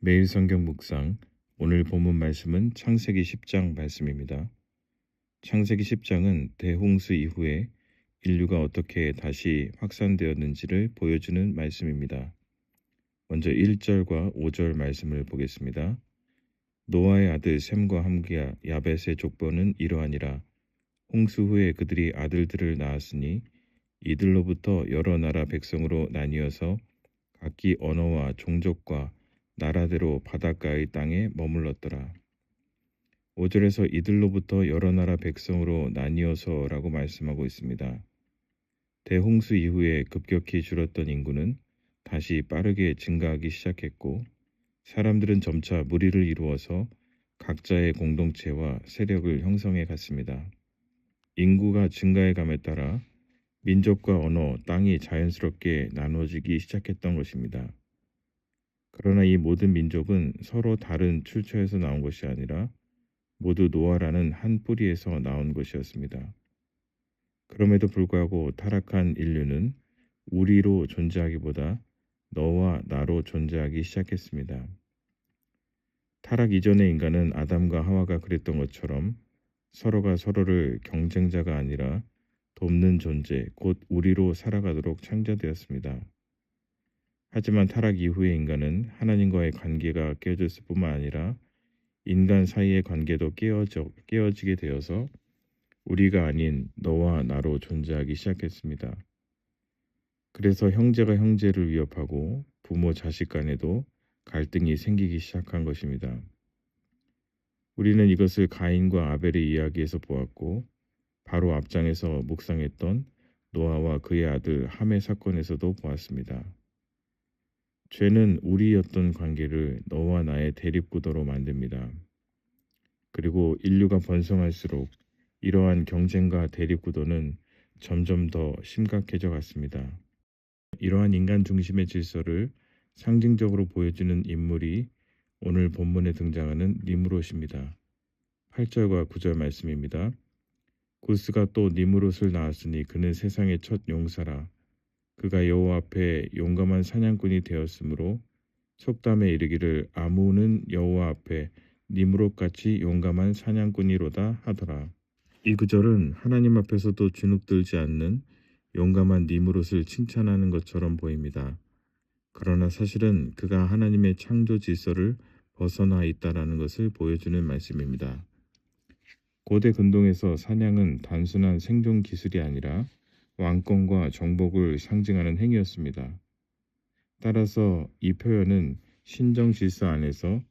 매일 성경 묵상, 오늘 본문 말씀은 창세기 10장 말씀입니다. 창세기 10장은 대홍수 이후에 인류가 어떻게 다시 확산되었는지를 보여주는 말씀입니다. 먼저 1절과 5절 말씀을 보겠습니다. 노아의 아들 셈과 함과 야벳의 족보는 이러하니라. 홍수 후에 그들이 아들들을 낳았으니 이들로부터 여러 나라 백성으로 나뉘어서 각기 언어와 종족과 나라대로 바닷가의 땅에 머물렀더라. 5절에서 이들로부터 여러 나라 백성으로 나뉘어서라고 말씀하고 있습니다. 대홍수 이후에 급격히 줄었던 인구는 다시 빠르게 증가하기 시작했고 사람들은 점차 무리를 이루어서 각자의 공동체와 세력을 형성해 갔습니다. 인구가 증가해감에 따라 민족과 언어, 땅이 자연스럽게 나눠지기 시작했던 것입니다. 그러나 이 모든 민족은 서로 다른 출처에서 나온 것이 아니라 모두 노아라는 한 뿌리에서 나온 것이었습니다. 그럼에도 불구하고 타락한 인류는 우리로 존재하기보다 너와 나로 존재하기 시작했습니다. 타락 이전의 인간은 아담과 하와가 그랬던 것처럼 서로가 서로를 경쟁자가 아니라 돕는 존재, 곧 우리로 살아가도록 창조되었습니다. 하지만 타락 이후의 인간은 하나님과의 관계가 깨어졌을 뿐만 아니라 인간 사이의 관계도 깨어지게 되어서 우리가 아닌 너와 나로 존재하기 시작했습니다. 그래서 형제가 형제를 위협하고 부모 자식 간에도 갈등이 생기기 시작한 것입니다. 우리는 이것을 가인과 아벨의 이야기에서 보았고 바로 앞장에서 묵상했던 노아와 그의 아들 함의 사건에서도 보았습니다. 죄는 우리였던 관계를 너와 나의 대립구도로 만듭니다. 그리고 인류가 번성할수록 이러한 경쟁과 대립구도는 점점 더 심각해져 갔습니다. 이러한 인간 중심의 질서를 상징적으로 보여주는 인물이 오늘 본문에 등장하는 니므롯입니다. 8절과 9절 말씀입니다. 구스가 또 니므롯을 낳았으니 그는 세상의 첫 용사라. 그가 여호와 앞에 용감한 사냥꾼이 되었으므로 속담에 이르기를 아무는 여호와 앞에 니므롯같이 용감한 사냥꾼이로다 하더라. 이 구절은 하나님 앞에서도 주눅들지 않는 용감한 니므롯을 칭찬하는 것처럼 보입니다. 그러나 사실은 그가 하나님의 창조 질서를 벗어나 있다라는 것을 보여주는 말씀입니다. 고대 근동에서 사냥은 단순한 생존 기술이 아니라 왕권과 정복을 상징하는 행위였습니다. 따라서 이 표현은 신정 질서 안에서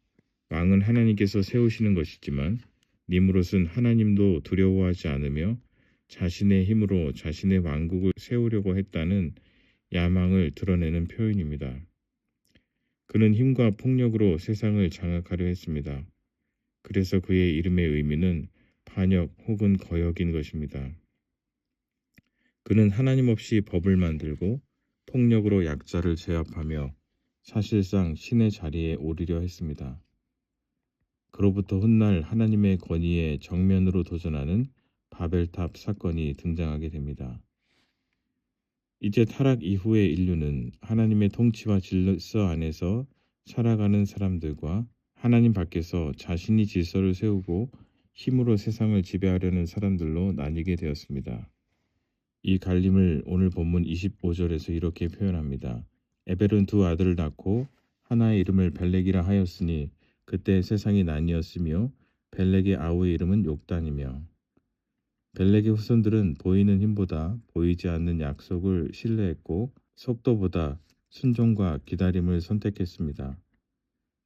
왕은 하나님께서 세우시는 것이지만 니므롯은 하나님도 두려워하지 않으며 자신의 힘으로 자신의 왕국을 세우려고 했다는 야망을 드러내는 표현입니다. 그는 힘과 폭력으로 세상을 장악하려 했습니다. 그래서 그의 이름의 의미는 반역 혹은 거역인 것입니다. 그는 하나님 없이 법을 만들고 폭력으로 약자를 제압하며 사실상 신의 자리에 오르려 했습니다. 그로부터 훗날 하나님의 권위에 정면으로 도전하는 바벨탑 사건이 등장하게 됩니다. 이제 타락 이후의 인류는 하나님의 통치와 질서 안에서 살아가는 사람들과 하나님 밖에서 자신이 질서를 세우고 힘으로 세상을 지배하려는 사람들로 나뉘게 되었습니다. 이 갈림을 오늘 본문 25절에서 이렇게 표현합니다. 에벨은 두 아들을 낳고 하나의 이름을 벨렉이라 하였으니 그때 세상이 나뉘었으며 벨렉의 아우의 이름은 욕단이며 벨렉의 후손들은 보이는 힘보다 보이지 않는 약속을 신뢰했고 속도보다 순종과 기다림을 선택했습니다.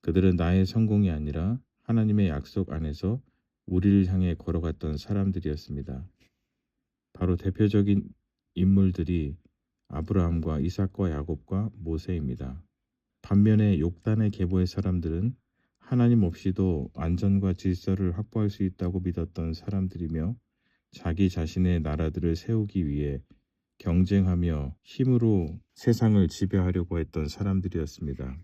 그들은 나의 성공이 아니라 하나님의 약속 안에서 우리를 향해 걸어갔던 사람들이었습니다. 바로 대표적인 인물들이 아브라함과 이삭과 야곱과 모세입니다. 반면에 욕단의 계보의 사람들은 하나님 없이도 안전과 질서를 확보할 수 있다고 믿었던 사람들이며 자기 자신의 나라들을 세우기 위해 경쟁하며 힘으로 세상을 지배하려고 했던 사람들이었습니다.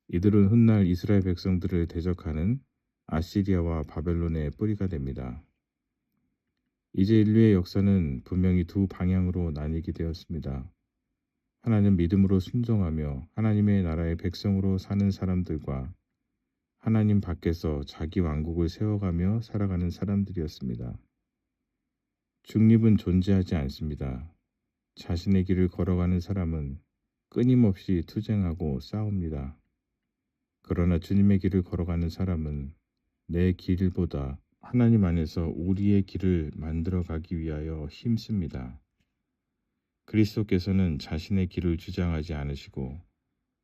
이들은 훗날 이스라엘 백성들을 대적하는 아시리아와 바벨론의 뿌리가 됩니다. 이제 인류의 역사는 분명히 두 방향으로 나뉘게 되었습니다. 하나는 믿음으로 순종하며 하나님의 나라의 백성으로 사는 사람들과 하나님 밖에서 자기 왕국을 세워가며 살아가는 사람들이었습니다. 중립은 존재하지 않습니다. 자신의 길을 걸어가는 사람은 끊임없이 투쟁하고 싸웁니다. 그러나 주님의 길을 걸어가는 사람은 내 길보다 하나님 안에서 우리의 길을 만들어가기 위하여 힘씁니다. 그리스도께서는 자신의 길을 주장하지 않으시고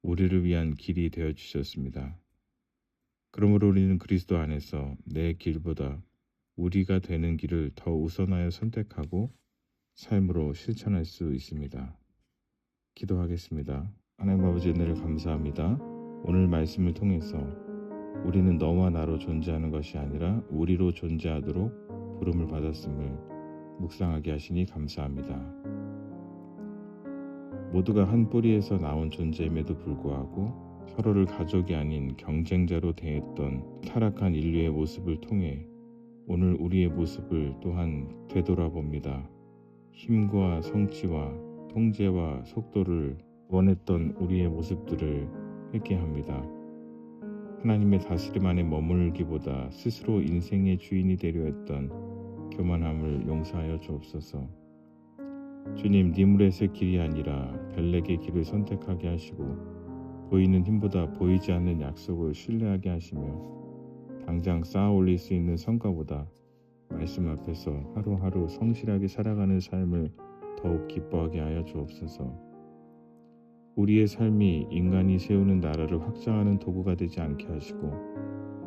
우리를 위한 길이 되어주셨습니다. 그러므로 우리는 그리스도 안에서 내 길보다 우리가 되는 길을 더 우선하여 선택하고 삶으로 실천할 수 있습니다. 기도하겠습니다. 하나님 아버지 은혜를 감사합니다. 오늘 말씀을 통해서 우리는 너와 나로 존재하는 것이 아니라 우리로 존재하도록 부름을 받았음을 묵상하게 하시니 감사합니다. 모두가 한 뿌리에서 나온 존재임에도 불구하고 서로를 가족이 아닌 경쟁자로 대했던 타락한 인류의 모습을 통해 오늘 우리의 모습을 또한 되돌아봅니다. 힘과 성취와 통제와 속도를 원했던 우리의 모습들을 회개합니다. 하나님의 다스림 안에 머물기보다 스스로 인생의 주인이 되려 했던 교만함을 용서하여 주옵소서. 주님, 니무렛의 길이 아니라 벨렉의 길을 선택하게 하시고 보이는 힘보다 보이지 않는 약속을 신뢰하게 하시며 당장 쌓아 올릴 수 있는 성과보다 말씀 앞에서 하루하루 성실하게 살아가는 삶을 더욱 기뻐하게 하여 주옵소서. 우리의 삶이 인간이 세우는 나라를 확장하는 도구가 되지 않게 하시고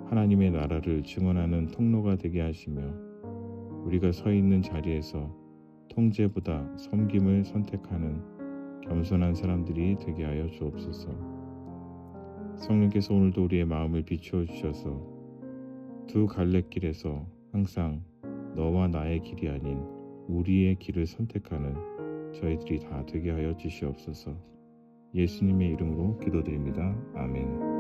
하나님의 나라를 증언하는 통로가 되게 하시며 우리가 서 있는 자리에서 통제보다 섬김을 선택하는 겸손한 사람들이 되게 하여 주옵소서. 성령께서 오늘도 우리의 마음을 비추어 주셔서 두 갈래길에서 항상 너와 나의 길이 아닌 우리의 길을 선택하는 저희들이 다 되게 하여 주시옵소서. 예수님의 이름으로 기도드립니다. 아멘.